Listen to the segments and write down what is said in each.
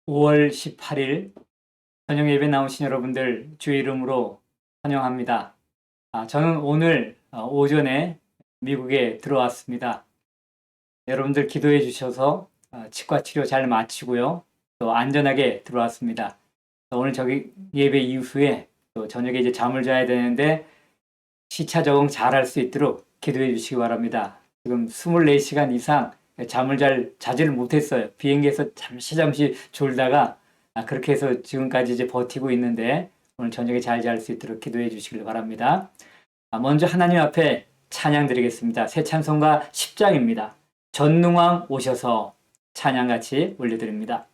5월 18일 저녁 예배 나오신 여러분들 주의 이름으로 환영합니다. 저는 오늘 오전에 미국에 들어왔습니다. 여러분들 기도해 주셔서 치과 치료 잘 마치고요. 또 안전하게 들어왔습니다. 오늘 저기 예배 이후에 또 저녁에 이제 잠을 자야 되는데 시차 적응 잘 할 수 있도록 기도해 주시기 바랍니다. 지금 24시간 이상 잠을 잘 자지를 못했어요. 비행기에서 잠시 졸다가 그렇게 해서 지금까지 이제 버티고 있는데 오늘 저녁에 잘 잘 수 있도록 기도해 주시길 바랍니다. 먼저 하나님 앞에 찬양 드리겠습니다. 새 찬송가 10장입니다. 전능왕 오셔서 찬양같이 올려드립니다.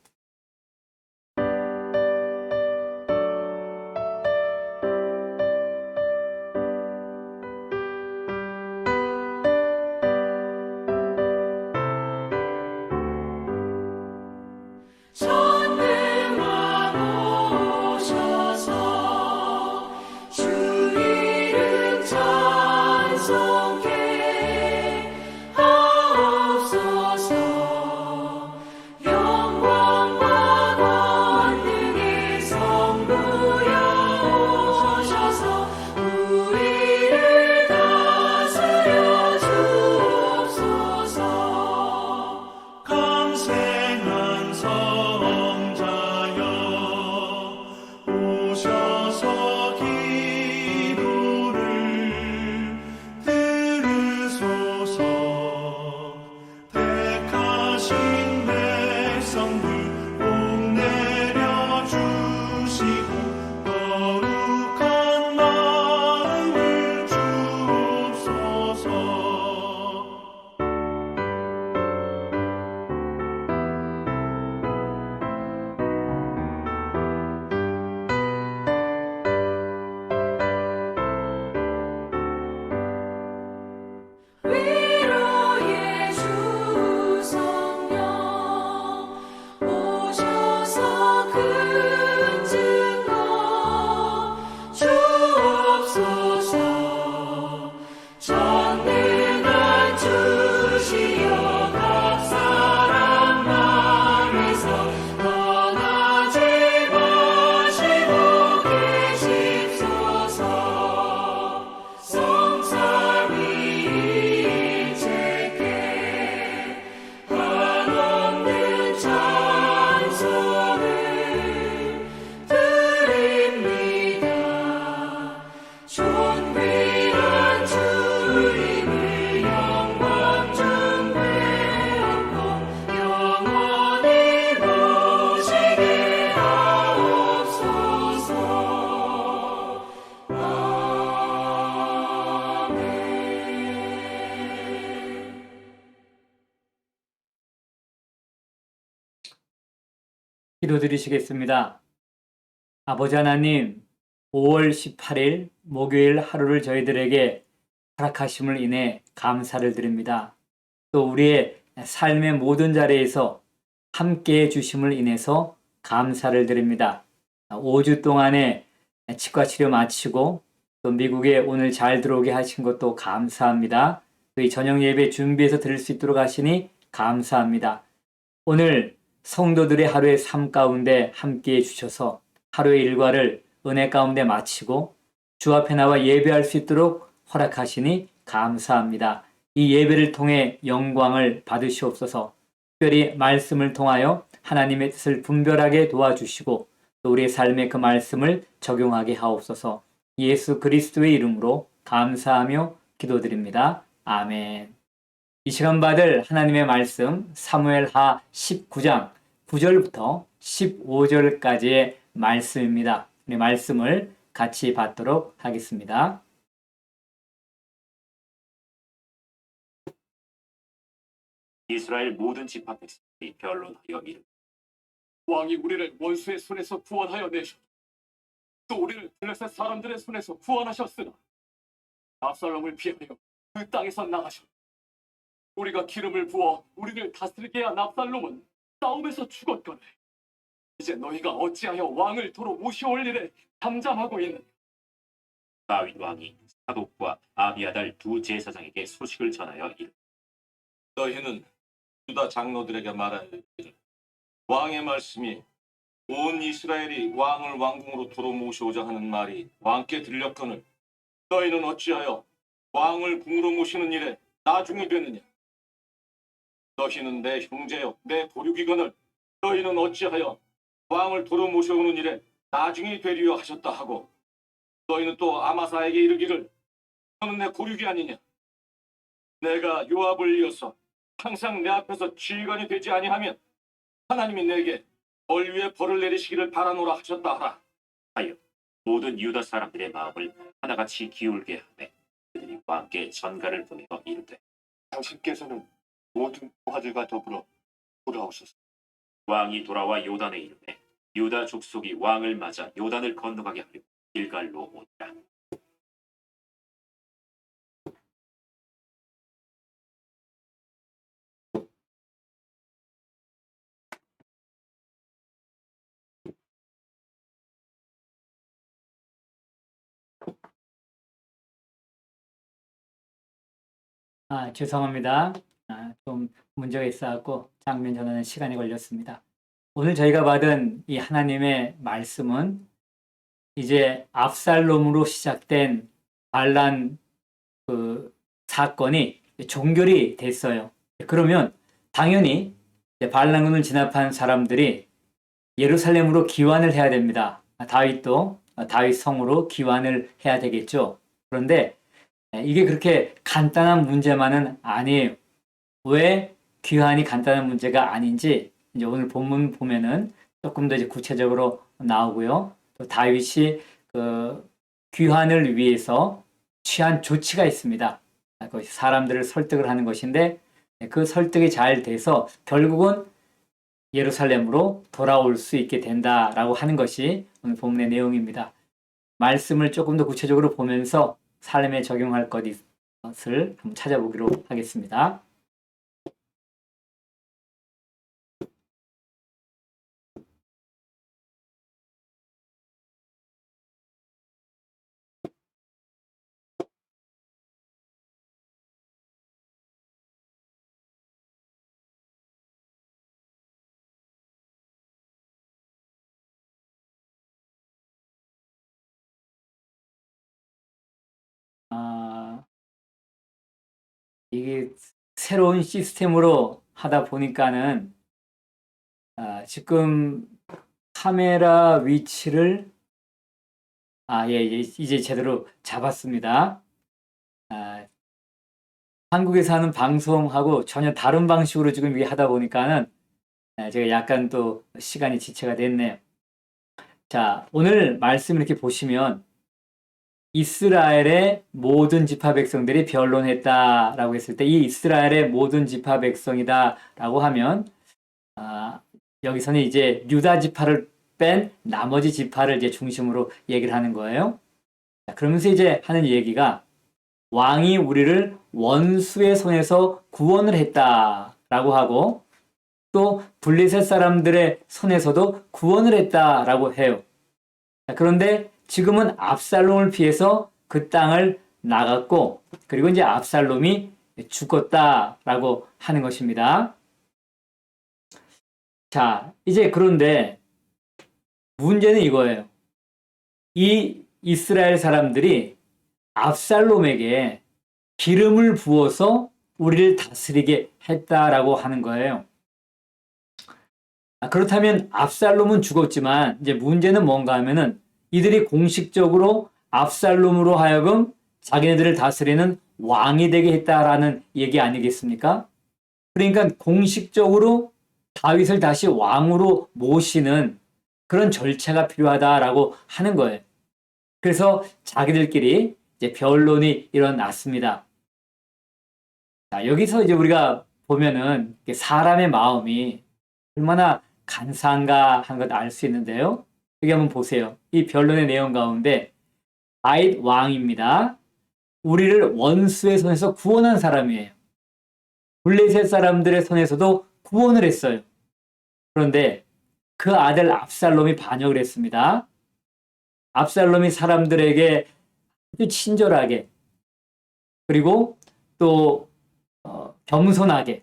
기도드리시겠습니다. 아버지 하나님, 5월 18일 목요일 하루를 저희들에게 허락하심을 인해 감사를 드립니다. 또 우리의 삶의 모든 자리에서 함께해 주심을 인해서 감사를 드립니다. 5주 동안에 치과 치료 마치고 또 미국에 오늘 잘 들어오게 하신 것도 감사합니다. 또 이 저녁 예배 준비해서 드릴 수 있도록 하시니 감사합니다. 오늘 성도들의 하루의 삶 가운데 함께해 주셔서 하루의 일과를 은혜 가운데 마치고 주 앞에 나와 예배할 수 있도록 허락하시니 감사합니다. 이 예배를 통해 영광을 받으시옵소서. 특별히 말씀을 통하여 하나님의 뜻을 분별하게 도와주시고 또 우리의 삶에 그 말씀을 적용하게 하옵소서. 예수 그리스도의 이름으로 감사하며 기도드립니다. 아멘. 이 시간 받을 하나님의 말씀 사무엘하 19장 9절부터 15절까지의 말씀입니다. 우리 말씀을 같이 받도록 하겠습니다. 이스라엘 모든 지파 백성이 변론하여 이르되 왕이 우리를 원수의 손에서 구원하여 내셨고 또 우리를 블레셋 사람들의 손에서 구원하셨으나 압살롬을 피하여 그 땅에서 나가셨고 우리가 기름을 부어 우리를 다스리게 한 압살롬은 싸움에서 죽었거늘 이제 너희가 어찌하여 왕을 도로 모셔올 일에 잠잠하고 있느냐. 다윗 왕이 사독과 아비아달 두 제사장에게 소식을 전하여 이르되 너희는 유다 장로들에게 말하여 이르기를 왕의 말씀이 온 이스라엘이 왕을 왕궁으로 도로 모셔오자 하는 말이 왕께 들렸거늘 너희는 어찌하여 왕을 궁으로 모시는 일에 나중이 되느냐? 너희는 내 형제여 내 보육이거늘 너희는 어찌하여 왕을 도로 모셔오는 일에 나중이 되리려 하셨다 하고 너희는 또 아마사에게 이르기를 너는 내 고륙이 아니냐? 내가 요압을 이어서 항상 내 앞에서 지휘관이 되지 아니하면 하나님이 내게 벌 위에 벌을 내리시기를 바라노라 하셨다 하라 하여 모든 유다 사람들의 마음을 하나같이 기울게 하되 그들이 왕께 전가를 보내어 이르되 당신께서는 모든 부하들과 더불어 돌아오소서. 왕이 돌아와 요단에 이르되 유다 족속이 왕을 맞아 요단을 건너가게 하려 길갈로 오니라. 죄송합니다. 좀 문제가 있어갖고 장면 전환에 시간이 걸렸습니다. 오늘 저희가 받은 이 하나님의 말씀은 이제 압살롬으로 시작된 반란 그 사건이 종결이 됐어요. 그러면 당연히 반란군을 진압한 사람들이 예루살렘으로 기환을 해야 됩니다. 다윗도 다윗 성으로 기환을 해야 되겠죠. 그런데 이게 그렇게 간단한 문제만은 아니에요. 왜 귀환이 간단한 문제가 아닌지 이제 오늘 본문 보면은 조금 더 이제 구체적으로 나오고요. 또 다윗이 그 귀환을 위해서 취한 조치가 있습니다. 그것이 사람들을 설득을 하는 것인데 그 설득이 잘 돼서 결국은 예루살렘으로 돌아올 수 있게 된다라고 하는 것이 오늘 본문의 내용입니다. 말씀을 조금 더 구체적으로 보면서 삶에 적용할 것을 한번 찾아보기로 하겠습니다. 이게 새로운 시스템으로 하다 보니까는 지금 카메라 위치를 이제 제대로 잡았습니다. 한국에서 하는 방송하고 전혀 다른 방식으로 지금 이게 하다 보니까는 제가 약간 또 시간이 지체가 됐네요. 자, 오늘 말씀 이렇게 보시면 이스라엘의 모든 지파 백성들이 변론했다라고 했을 때 이 이스라엘의 모든 지파 백성이다라고 하면 여기서는 이제 유다 지파를 뺀 나머지 지파를 이제 중심으로 얘기를 하는 거예요. 자, 그러면서 이제 하는 얘기가 왕이 우리를 원수의 손에서 구원을 했다라고 하고 또 블레셋 사람들의 손에서도 구원을 했다라고 해요. 자, 그런데 지금은 압살롬을 피해서 그 땅을 나갔고 그리고 이제 압살롬이 죽었다라고 하는 것입니다. 자, 이제 그런데 문제는 이거예요. 이 이스라엘 사람들이 압살롬에게 기름을 부어서 우리를 다스리게 했다라고 하는 거예요. 그렇다면 압살롬은 죽었지만 이제 문제는 뭔가 하면은 이들이 공식적으로 압살롬으로 하여금 자기네들을 다스리는 왕이 되게 했다라는 얘기 아니겠습니까? 그러니까 공식적으로 다윗을 다시 왕으로 모시는 그런 절차가 필요하다라고 하는 거예요. 그래서 자기들끼리 이제 변론이 일어났습니다. 자, 여기서 이제 우리가 보면은 사람의 마음이 얼마나 간사한가 하는 걸 알 수 있는데요. 여기 한번 보세요. 이 변론의 내용 가운데 다윗 왕입니다. 우리를 원수의 손에서 구원한 사람이에요. 블레셋 사람들의 손에서도 구원을 했어요. 그런데 그 아들 압살롬이 반역을 했습니다. 압살롬이 사람들에게 아주 친절하게 그리고 또 겸손하게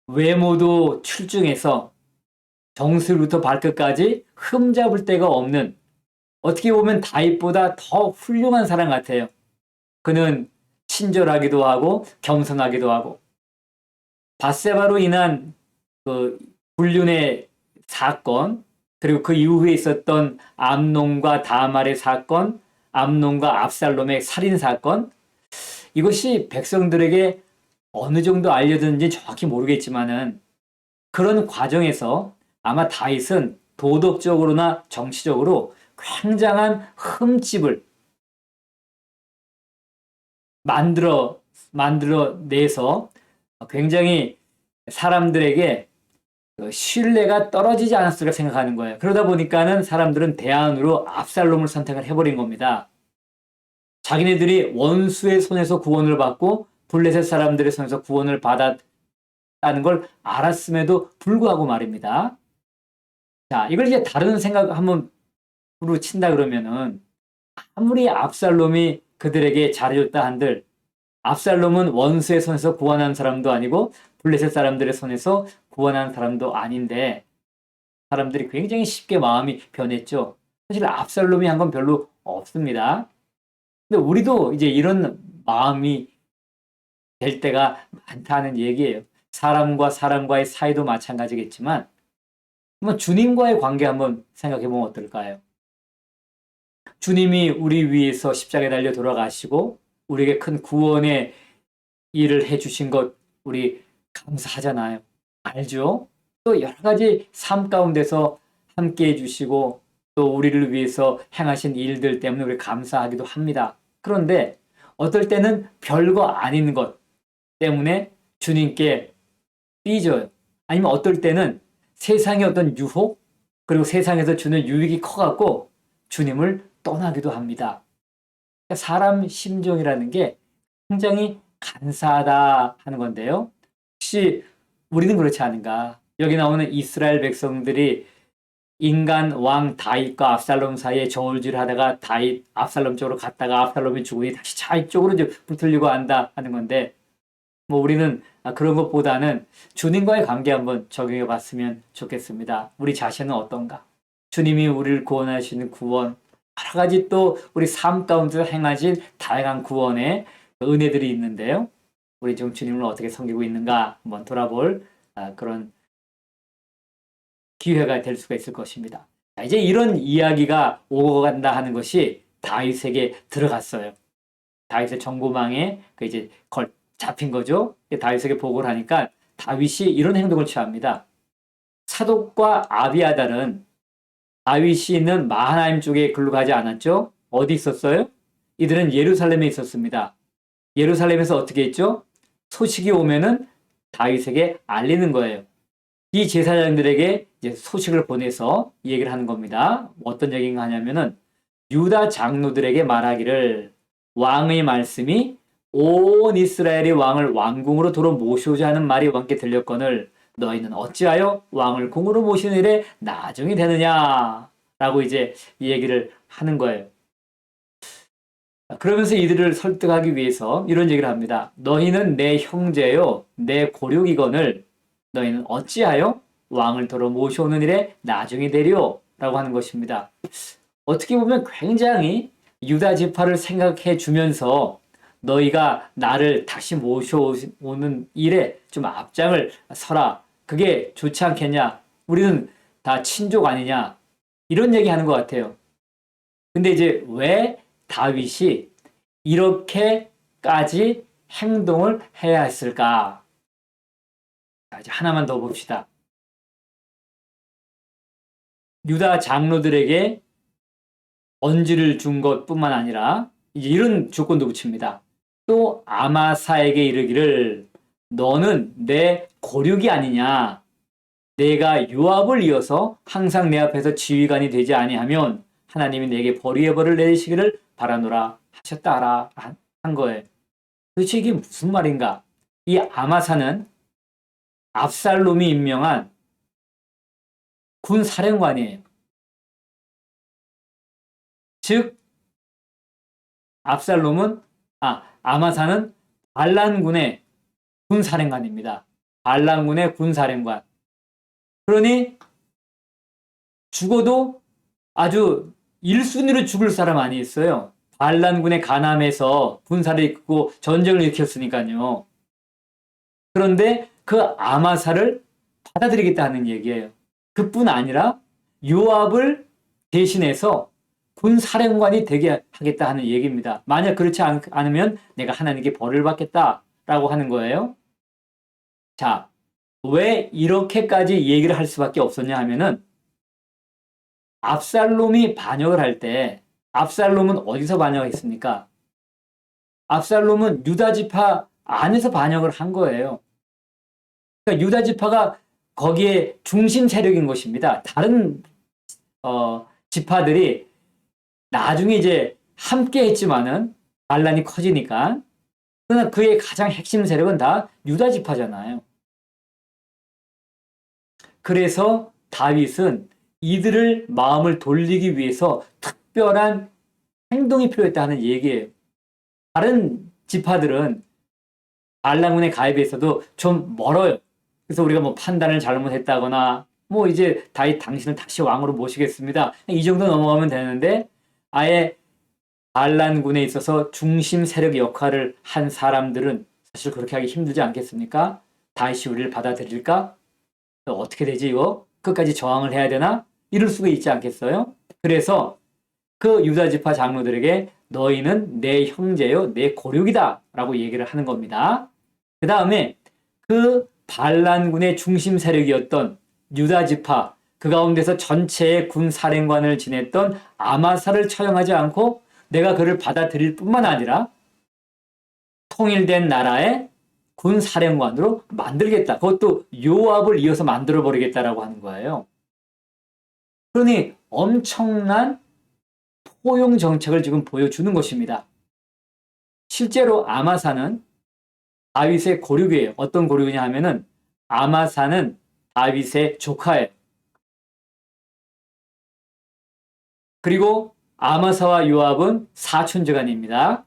외모도 출중해서 정수리부터 발끝까지 흠잡을 데가 없는, 어떻게 보면 다윗보다 더 훌륭한 사람 같아요. 그는 친절하기도 하고 겸손하기도 하고, 밧세바로 인한 그 불륜의 사건, 그리고 그 이후에 있었던 암논과 다말의 사건, 암논과 압살롬의 살인 사건, 이것이 백성들에게 어느 정도 알려졌는지 정확히 모르겠지만은 그런 과정에서 아마 다윗은 도덕적으로나 정치적으로 굉장한 흠집을 만들어내서 굉장히 사람들에게 신뢰가 떨어지지 않았을까 생각하는 거예요. 그러다 보니까는 사람들은 대안으로 압살롬을 선택을 해버린 겁니다. 자기네들이 원수의 손에서 구원을 받고 블레셋 사람들의 손에서 구원을 받았다는 걸 알았음에도 불구하고 말입니다. 자, 이걸 이제 다른 생각 한번 으로 친다 그러면은, 아무리 압살롬이 그들에게 잘해줬다 한들 압살롬은 원수의 손에서 구원한 사람도 아니고 블레셋 사람들의 손에서 구원한 사람도 아닌데 사람들이 굉장히 쉽게 마음이 변했죠. 사실 압살롬이 한 건 별로 없습니다. 근데 우리도 이제 이런 마음이 될 때가 많다는 얘기예요. 사람과 사람과의 사이도 마찬가지겠지만 한번 주님과의 관계 한번 생각해 보면 어떨까요? 주님이 우리 위해서 십자가에 달려 돌아가시고 우리에게 큰 구원의 일을 해주신 것 우리 감사하잖아요. 알죠? 또 여러 가지 삶 가운데서 함께 해주시고 또 우리를 위해서 행하신 일들 때문에 우리 감사하기도 합니다. 그런데 어떨 때는 별거 아닌 것 때문에 주님께 삐져요. 아니면 어떨 때는 세상의 어떤 유혹 그리고 세상에서 주는 유익이 커갖고 주님을 떠나기도 합니다. 사람 심정이라는 게 굉장히 간사하다 하는 건데요. 혹시 우리는 그렇지 않은가? 여기 나오는 이스라엘 백성들이 인간 왕 다윗과 압살롬 사이에 저울질하다가 다윗 압살롬 쪽으로 갔다가 압살롬이 죽으니 다시 자기 쪽으로 이제 붙으려고 한다 하는 건데, 뭐 우리는 그런 것보다는 주님과의 관계 한번 적용해 봤으면 좋겠습니다. 우리 자신은 어떤가? 주님이 우리를 구원하시는 구원, 여러 가지 또 우리 삶 가운데 행하신 다양한 구원의 은혜들이 있는데요. 우리 지금 주님을 어떻게 섬기고 있는가 한번 돌아볼 그런 기회가 될 수가 있을 것입니다. 자, 이제 이런 이야기가 오고 간다 하는 것이 다윗에게 들어갔어요. 다윗의 정보망에 이제 잡힌 거죠. 다윗에게 보고를 하니까 다윗이 이런 행동을 취합니다. 사독과 아비아달은 다윗이 있는 마하나임 쪽에 글로 가지 않았죠? 어디 있었어요? 이들은 예루살렘에 있었습니다. 예루살렘에서 어떻게 했죠? 소식이 오면은 다윗에게 알리는 거예요. 이 제사장들에게 이제 소식을 보내서 이 얘기를 하는 겁니다. 어떤 얘기인가 하냐면은 유다 장로들에게 말하기를 왕의 말씀이 온 이스라엘의 왕을 왕궁으로 도로 모셔오자 하는 말이 왕께 들렸거늘 너희는 어찌하여 왕을 궁으로 모시는 일에 나중이 되느냐 라고 이제 이 얘기를 하는 거예요. 그러면서 이들을 설득하기 위해서 이런 얘기를 합니다. 너희는 내 형제요 내 고륙이거늘 너희는 어찌하여 왕을 도로 모셔오는 일에 나중이 되리오 라고 하는 것입니다. 어떻게 보면 굉장히 유다 지파를 생각해 주면서 너희가 나를 다시 모셔오는 일에 좀 앞장을 서라. 그게 좋지 않겠냐? 우리는 다 친족 아니냐? 이런 얘기 하는 것 같아요. 근데 이제 왜 다윗이 이렇게까지 행동을 해야 했을까? 자, 이제 하나만 더 봅시다. 유다 장로들에게 언지를 준 것뿐만 아니라 이제 이런 조건도 붙입니다. 또 아마사에게 이르기를 너는 내 고륙이 아니냐? 내가 요압을 이어서 항상 내 앞에서 지휘관이 되지 아니하면 하나님이 내게 벌이의 벌을 내리시기를 바라노라 하셨다 하라 한 거예요. 도대체 이게 무슨 말인가? 이 아마사는 압살롬이 임명한 군 사령관이에요. 즉 아마사는 반란군의 군사령관입니다. 반란군의 군사령관. 그러니 죽어도 아주 1순위로 죽을 사람 아니었어요. 반란군에 간함해서 군사를 이끌고 전쟁을 일으켰으니까요. 그런데 그 아마사를 받아들이겠다는 얘기예요. 그뿐 아니라 요압을 대신해서 군사령관이 되게 하겠다 하는 얘기입니다. 만약 그렇지 않으면 내가 하나님께 벌을 받겠다라고 하는 거예요. 자, 왜 이렇게까지 얘기를 할 수밖에 없었냐 하면은 압살롬이 반역을 할 때 압살롬은 어디서 반역했습니까? 압살롬은 유다 지파 안에서 반역을 한 거예요. 그러니까 유다 지파가 거기에 중심 세력인 것입니다. 다른 지파들이 나중에 이제 함께 했지만은 반란이 커지니까, 그러나 그의 가장 핵심 세력은 다 유다 지파잖아요. 그래서 다윗은 이들을 마음을 돌리기 위해서 특별한 행동이 필요했다는 얘기예요. 다른 지파들은 반란군에 가입해서도 좀 멀어요. 그래서 우리가 뭐 판단을 잘못했다거나 뭐 이제 다윗 당신을 다시 왕으로 모시겠습니다, 이 정도 넘어가면 되는데, 아예 반란군에 있어서 중심 세력 역할을 한 사람들은 사실 그렇게 하기 힘들지 않겠습니까? 다윗이 우리를 받아들일까? 어떻게 되지 이거? 끝까지 저항을 해야 되나? 이럴 수가 있지 않겠어요? 그래서 그 유다 지파 장로들에게 너희는 내 형제요 내 고륙이다 라고 얘기를 하는 겁니다. 그 다음에 그 반란군의 중심 세력이었던 유다 지파, 그 가운데서 전체의 군 사령관을 지냈던 아마사를 처형하지 않고 내가 그를 받아들일 뿐만 아니라 통일된 나라의 군 사령관으로 만들겠다. 그것도 요압을 이어서 만들어 버리겠다라고 하는 거예요. 그러니 엄청난 포용 정책을 지금 보여주는 것입니다. 실제로 아마사는 다윗의 고륙이에요. 어떤 고륙이냐 하면은 아마사는 다윗의 조카예요. 그리고 아마사와 요압은 사촌지간입니다.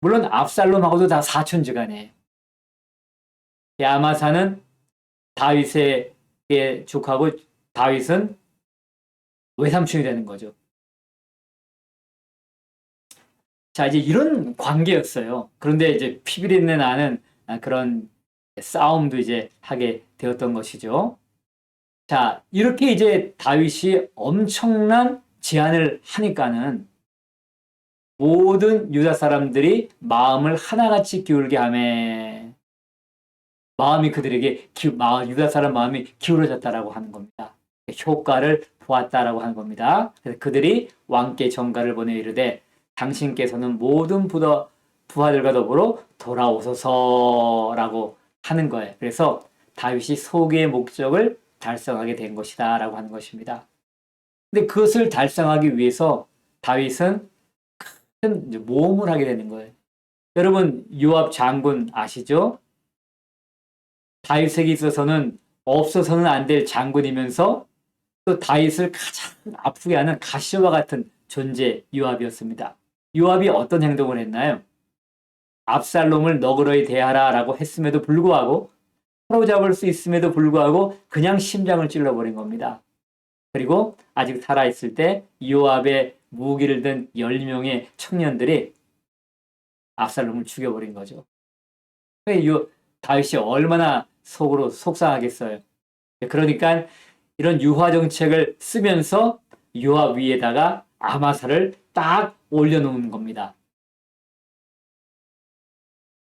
물론 압살롬하고도 다 사촌지간이에요. 아마사는 다윗의 조카고 다윗은 외삼촌이 되는 거죠. 자, 이제 이런 관계였어요. 그런데 이제 피비린내 나는 그런 싸움도 이제 하게 되었던 것이죠. 자, 이렇게 이제 다윗이 엄청난 제안을 하니까는 모든 유다 사람들이 마음을 하나같이 기울게 하매 마음이 그들에게 유다 사람 마음이 기울어졌다라고 하는 겁니다. 효과를 보았다라고 하는 겁니다. 그래서 그들이 왕께 전가를 보내 이르되 당신께서는 모든 부하들과 더불어 돌아오소서라고 하는 거예요. 그래서 다윗이 소개의 목적을 달성하게 된 것이다 라고 하는 것입니다. 근데 그것을 달성하기 위해서 다윗은 큰 모험을 하게 되는 거예요. 여러분 요압 장군 아시죠? 다윗에게 있어서는 없어서는 안 될 장군이면서 또 다윗을 가장 아프게 하는 가시와 같은 존재 요압이었습니다. 요압이 어떤 행동을 했나요? 압살롬을 너그러이 대하라 라고 했음에도 불구하고, 사로잡을 수 있음에도 불구하고 그냥 심장을 찔러버린 겁니다. 그리고 아직 살아있을 때 요압의 무기를 든 10명의 청년들이 압살롬을 죽여버린 거죠. 다윗이 얼마나 속으로 속상하겠어요. 그러니까 이런 유화 정책을 쓰면서 요압 위에다가 아마사를 딱 올려놓은 겁니다.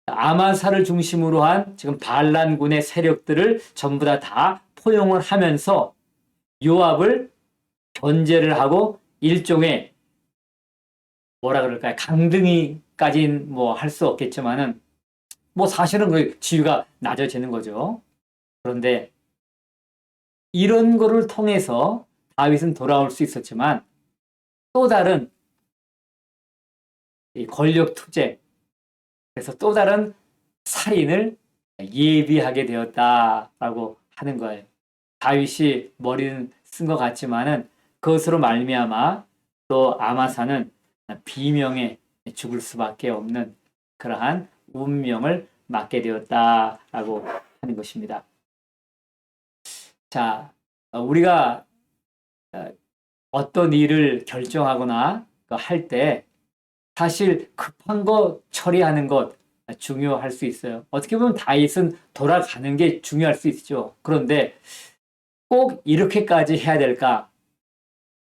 아마사를 중심으로 한 지금 반란군의 세력들을 전부 다 포용을 하면서 요압을 견제를 하고 일종의 뭐라 그럴까요? 강등이까지는 뭐 할 수 없겠지만은 뭐 사실은 그 지위가 낮아지는 거죠. 그런데 이런 거를 통해서 다윗은 돌아올 수 있었지만 또 다른 이 권력 투쟁, 그래서 또 다른 살인을 예비하게 되었다라고 하는 거예요. 다윗이 머리는 쓴 것 같지만은 그것으로 말미암아 또 아마사는 비명에 죽을 수밖에 없는 그러한 운명을 맞게 되었다라고 하는 것입니다. 자, 우리가 어떤 일을 결정하거나 할 때 사실 급한 거 처리하는 것 중요할 수 있어요. 어떻게 보면 다윗은 돌아가는 게 중요할 수 있죠. 그런데 꼭 이렇게까지 해야 될까?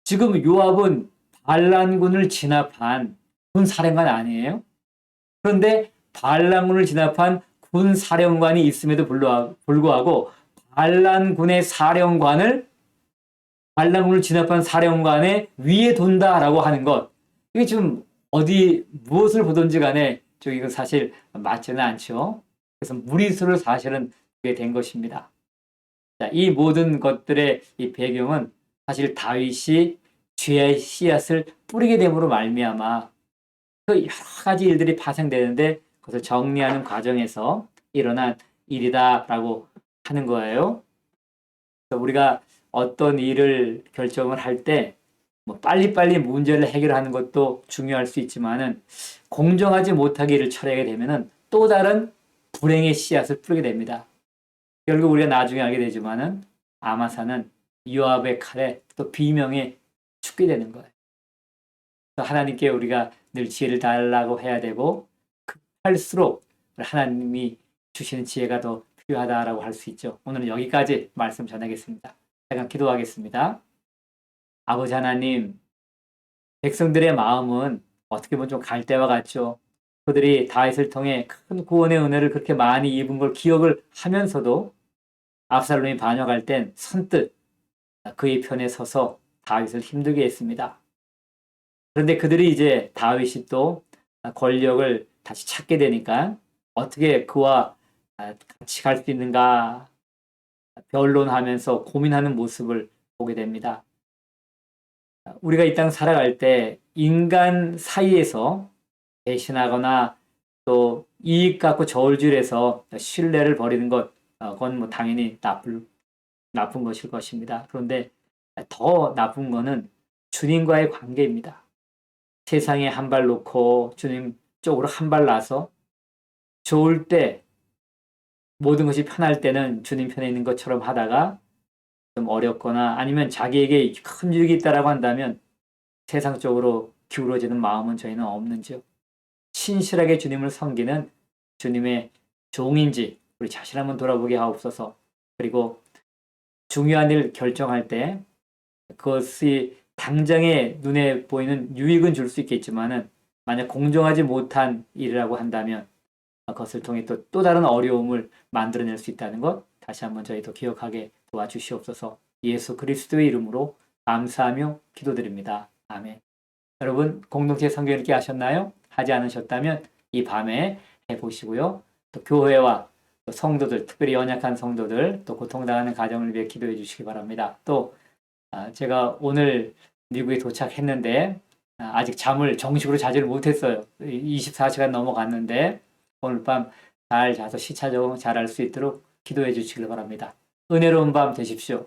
지금 요압은 반란군을 진압한 군사령관 아니에요? 그런데 반란군을 진압한 군사령관이 있음에도 불구하고 반란군의 사령관을 반란군을 진압한 사령관의 위에 둔다라고 하는 것, 이게 지금 어디 무엇을 보든지 간에 이건 사실 맞지는 않죠. 그래서 무리수를 사실은 두게 된 것입니다. 자, 이 모든 것들의 이 배경은 사실 다윗이 죄의 씨앗을 뿌리게 됨으로 말미암아 그 여러 가지 일들이 파생되는데 그것을 정리하는 과정에서 일어난 일이다라고 하는 거예요. 그래서 우리가 어떤 일을 결정을 할 때 뭐 빨리빨리 문제를 해결하는 것도 중요할 수 있지만은 공정하지 못하게 일을 처리하게 되면은 또 다른 불행의 씨앗을 뿌리게 됩니다. 결국 우리가 나중에 알게 되지만은 아마사는 요압의 칼에 또 비명에 죽게 되는 거예요. 하나님께 우리가 늘 지혜를 달라고 해야 되고 급할수록 하나님이 주시는 지혜가 더 필요하다라고 할 수 있죠. 오늘은 여기까지 말씀 전하겠습니다. 잠깐 기도하겠습니다. 아버지 하나님, 백성들의 마음은 어떻게 보면 좀 갈대와 같죠. 그들이 다윗을 통해 큰 구원의 은혜를 그렇게 많이 입은 걸 기억을 하면서도 압살롬이 반역할 땐 선뜻 그의 편에 서서 다윗을 힘들게 했습니다. 그런데 그들이 이제 다윗이 또 권력을 다시 찾게 되니까 어떻게 그와 같이 갈 수 있는가 변론하면서 고민하는 모습을 보게 됩니다. 우리가 이 땅 살아갈 때 인간 사이에서 배신하거나 또 이익 갖고 저울질해서 신뢰를 버리는 것, 그건 뭐 당연히 나쁜 것일 것입니다. 그런데 더 나쁜 거는 주님과의 관계입니다. 세상에 한 발 놓고 주님 쪽으로 한 발 나서 좋을 때 모든 것이 편할 때는 주님 편에 있는 것처럼 하다가 좀 어렵거나 아니면 자기에게 큰 유익이 있다라고 한다면 세상적으로 기울어지는 마음은 저희는 없는지요. 신실하게 주님을 섬기는 주님의 종인지 우리 자신 한번 돌아보게 하옵소서. 그리고 중요한 일 결정할 때 그것이 당장에 눈에 보이는 유익은 줄 수 있겠지만은 만약 공정하지 못한 일이라고 한다면 그것을 통해 또 다른 어려움을 만들어낼 수 있다는 것 다시 한번 저희도 기억하게 도와주시옵소서. 예수 그리스도의 이름으로 감사하며 기도드립니다. 아멘. 여러분 공동체 성경 읽기 하셨나요? 하지 않으셨다면 이 밤에 해보시고요. 또 교회와 또 성도들, 특별히 연약한 성도들, 또 고통당하는 가정을 위해 기도해 주시기 바랍니다. 또 제가 오늘 미국에 도착했는데 아직 잠을 정식으로 자지를 못했어요. 24시간 넘어갔는데 오늘 밤 잘 자서 시차 적응 잘 할 수 있도록 기도해 주시길 바랍니다. 은혜로운 밤 되십시오.